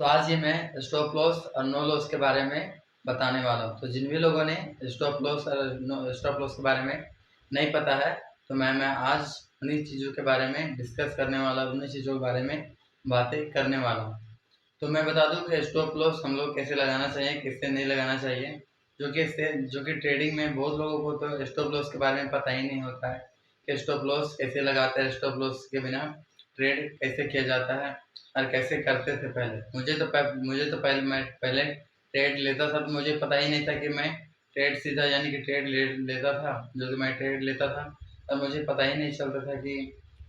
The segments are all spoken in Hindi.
तो आज ये मैं स्टॉप लॉस और नो लॉस के बारे में बताने वाला हूँ। तो जिन भी लोगों ने स्टॉप लॉस और स्टॉप लॉस के बारे में नहीं पता है, तो मैं आज उन्हीं चीज़ों के बारे में डिस्कस करने वाला हूँ, उन्हीं चीज़ों के बारे में बातें करने वाला हूँ। तो मैं बता दूँ कि स्टॉप लॉस हम लोग कैसे लगाना चाहिए, किससे नहीं लगाना चाहिए। जो कि ट्रेडिंग में बहुत लोगों को तो स्टॉप लॉस के बारे में पता ही नहीं होता है कि स्टॉप लॉस कैसे लगाते हैं, स्टॉप लॉस के बिना ट्रेड कैसे किया जाता है और कैसे करते थे पहले। मैं पहले ट्रेड लेता था, तो मुझे पता ही नहीं था कि मैं ट्रेड सीधा यानी कि ट्रेड लेता था। जो कि मैं ट्रेड लेता था तब मुझे पता ही नहीं चलता था कि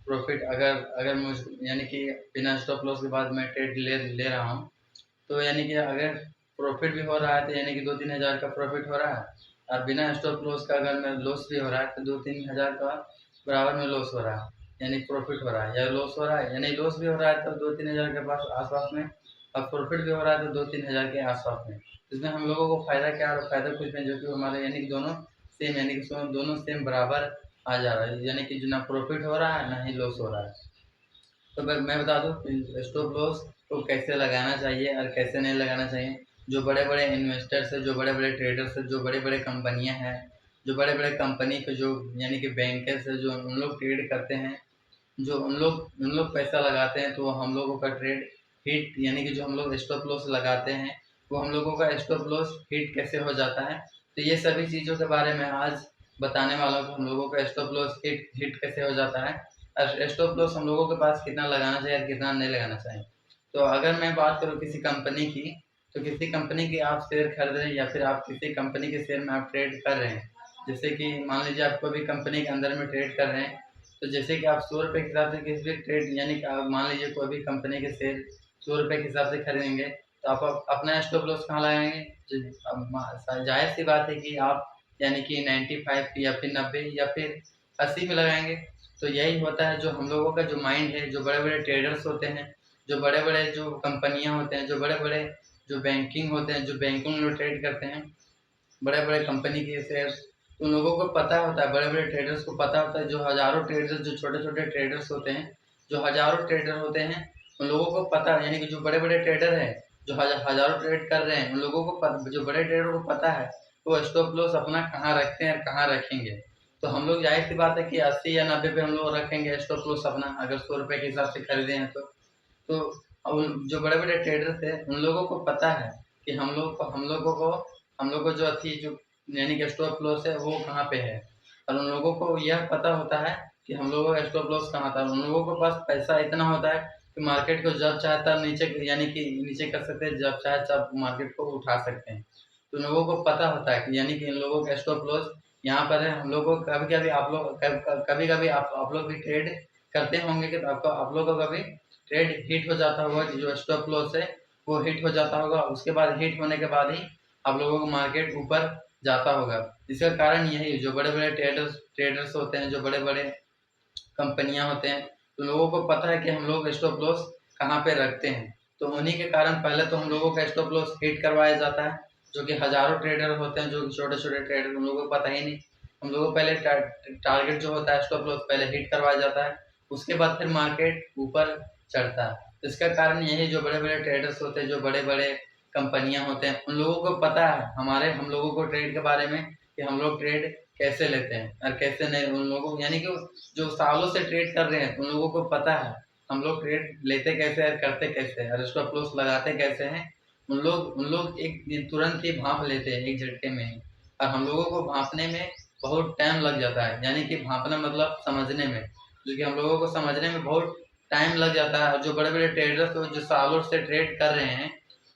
प्रॉफिट अगर अगर मुझ यानी कि बिना स्टॉप लॉस के बाद मैं ट्रेड ले रहा हूँ, तो यानी कि अगर प्रॉफिट भी हो रहा है तो यानी कि 2-3 हज़ार का प्रॉफिट हो रहा है, और बिना स्टॉप लॉस का अगर मैं लॉस भी हो रहा है तो 2-3 हज़ार का बराबर में लॉस हो रहा है, यानी प्रॉफिट हो रहा है या लॉस हो रहा है, यानी लॉस भी हो रहा है तो 2-3 हज़ार के पास आसपास में, और प्रॉफिट भी हो रहा है तो 2-3 हज़ार के आसपास में। इसमें हम लोगों को फ़ायदा क्या है? फ़ायदा कुछ नहीं, जो कि हमारे यानी कि दोनों सेम, यानी कि दोनों सेम बराबर आ जा रहा है, यानी कि ना प्रॉफिट हो रहा है ना ही लॉस हो रहा है। तो मैं बता दूँ स्टॉप लॉस को कैसे लगाना चाहिए और कैसे नहीं लगाना चाहिए। जो बड़े-बड़े इन्वेस्टर्स हैं, जो बड़े-बड़े ट्रेडर्स हैं, जो बड़े-बड़े कंपनियाँ हैं, जो बड़े-बड़े कंपनी के जो यानी कि बैंकर्स हैं, जो उन लोग ट्रेड करते हैं, जो उन लोग पैसा लगाते हैं, तो हम लोगों का ट्रेड हिट यानी कि जो हम लोग स्टॉप लॉस लगाते हैं, वो हम लोगों का स्टॉप लॉस हिट कैसे हो जाता है। तो ये सभी चीज़ों के बारे में आज बताने वाला हूँ कि हम लोगों का स्टॉप लॉस हिट हिट कैसे हो जाता है, और स्टॉप लॉस हम लोगों के पास कितना लगाना चाहिए और कितना नहीं लगाना चाहिए। तो अगर मैं बात करूँ किसी कंपनी की, तो किसी कंपनी के आप शेयर खरीद रहे हैं या फिर आप किसी कंपनी के शेयर में आप ट्रेड कर रहे हैं। जैसे कि मान लीजिए आप कोई भी कंपनी के अंदर में ट्रेड कर रहे हैं, तो जैसे कि आप 100 रुपये के हिसाब से किसी भी ट्रेड यानी कि आप मान लीजिए कोई भी कंपनी के शेयर 100 रुपये के हिसाब से खरीदेंगे, तो आप अपना स्टॉप लॉस कहाँ लगाएँगे? अब ज़ाहिर-सी बात है कि आप यानी कि 95 या फिर 90 या फिर 80 में लगाएँगे। तो यही होता है, जो हम लोगों का जो माइंड है, जो बड़े-बड़े ट्रेडर्स होते हैं, जो बड़े-बड़े जो कंपनियाँ होते हैं, जो बड़े-बड़े जो बैंकिंग होते हैं, जो बैंकों में ट्रेड करते हैं, बड़े-बड़े कंपनी के शेयर्स, उन लोगों को पता होता है, बड़े-बड़े ट्रेडर्स को पता होता है, जो हज़ारों ट्रेडर्स, जो छोटे-छोटे ट्रेडर्स होते हैं, जो हज़ारों ट्रेडर होते हैं, उन लोगों को पता है, यानी कि जो बड़े-बड़े ट्रेडर हैं, जो हज़ारों ट्रेड कर रहे हैं, उन लोगों को जो बड़े ट्रेडर को पता है, वो स्टॉप लॉस अपना कहाँ रखते हैं और कहाँ रखेंगे। तो हम लोग ज़ाहिर-सी बात है कि 80 या 90 पे हम लोग रखेंगे स्टॉप लॉस अपना, अगर 100 रुपए के हिसाब से खरीदे हैं तो। तो जो बड़े-बड़े ट्रेडर्स हैं, उन लोगों को पता है कि हम लोग को जो यानी कि स्टॉप लॉस है वो कहाँ पे है, और उन लोगों को यह पता होता है कि हम लोगों का स्टॉप लॉस कहाँ था। उन लोगों के पास पैसा इतना होता है कि मार्केट को जब चाहे तब नीचे यानी कि नीचे कर सकते हैं, जब चाहे तब मार्केट को उठा सकते हैं। तो लोगों को पता होता है कि यानी कि इन लोगों का स्टॉप लॉस यहाँ पर है। हम लोग को कभी-कभी आप लोग कभी-कभी आप लोग भी ट्रेड करते होंगे कि आपको आप लोग को कभी ट्रेड हिट हो जाता होगा, कि जो स्टॉप लॉस है वो हिट हो जाता होगा। उसके बाद हिट होने के बाद ही आप लोगों को मार्केट ऊपर जाता होगा। इसका कारण यही है, जो बड़े-बड़े ट्रेडर्स होते हैं, जो बड़े-बड़े कंपनियाँ होते हैं, तो लोगों को पता है कि हम लोग स्टॉप लॉस कहाँ पे रखते हैं। तो उन्हीं के कारण पहले तो हम लोगों का स्टॉप लॉस हिट करवाया जाता है, जो कि हज़ारों ट्रेडर होते हैं, जो छोटे-छोटे ट्रेडर, उन लोगों को पता ही नहीं। हम लोगों को पहले टारगेट जो होता है स्टॉप लॉस पहले हिट करवाया जाता है, उसके बाद फिर मार्केट ऊपर चढ़ता है। तो इसका कारण यही, जो बड़े-बड़े ट्रेडर्स होते हैं, जो बड़े-बड़े कंपनियाँ होते हैं, उन लोगों को पता है हम लोगों को ट्रेड के बारे में, कि हम लोग ट्रेड कैसे लेते हैं और कैसे नहीं। उन लोगों यानी कि जो सालों से ट्रेड कर रहे हैं, उन लोगों को पता है हम लोग ट्रेड लेते कैसे और करते कैसे हैं और स्टॉप लॉस लगाते कैसे हैं। उन लोग एक तुरंत ही भाँप लेते हैं एक झटके में ही, और हम लोगों को भाँपने में बहुत टाइम लग जाता है, यानी कि भाँपना मतलब समझने में, जो कि हम लोगों को समझने में बहुत टाइम लग जाता है। और जो बड़े-बड़े ट्रेडर्स जो सालों से ट्रेड कर रहे हैं,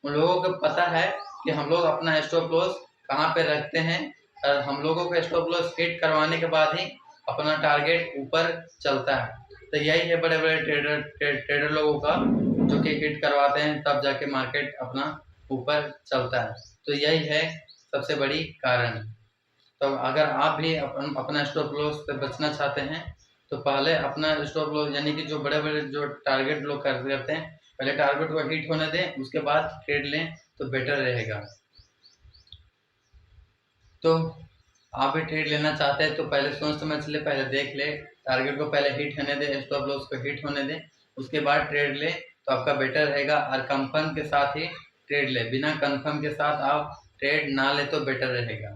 उन लोगों को पता है कि हम लोग अपना स्टॉप लॉस कहाँ पे रखते हैं, और हम लोगों का स्टॉप लॉस हिट करवाने के बाद ही अपना टारगेट ऊपर चलता है। तो यही है बड़े-बड़े ट्रेडर लोगों का, जो कि हिट करवाते हैं तब जाके मार्केट अपना ऊपर चलता है। तो यही है सबसे बड़ी कारण। तो अगर आप भी अपना स्टॉप लॉस से बचना चाहते हैं, तो पहले अपना स्टॉप लॉस यानी कि जो बड़े-बड़े जो टारगेट लोग करते हैं, पहले टारगेट को हिट होने दें, उसके बाद ट्रेड लें तो बेटर रहेगा। तो आप भी ट्रेड लेना चाहते हैं तो पहले सोच समझ ले, पहले देख ले, टारगेट को पहले हिट होने दें, स्टॉप लॉस को हिट होने दें, उसके बाद ट्रेड लें तो आपका बेटर रहेगा। और कंफर्म के साथ ही ट्रेड ले, बिना कंफर्म के साथ आप ट्रेड ना ले तो बेटर रहेगा।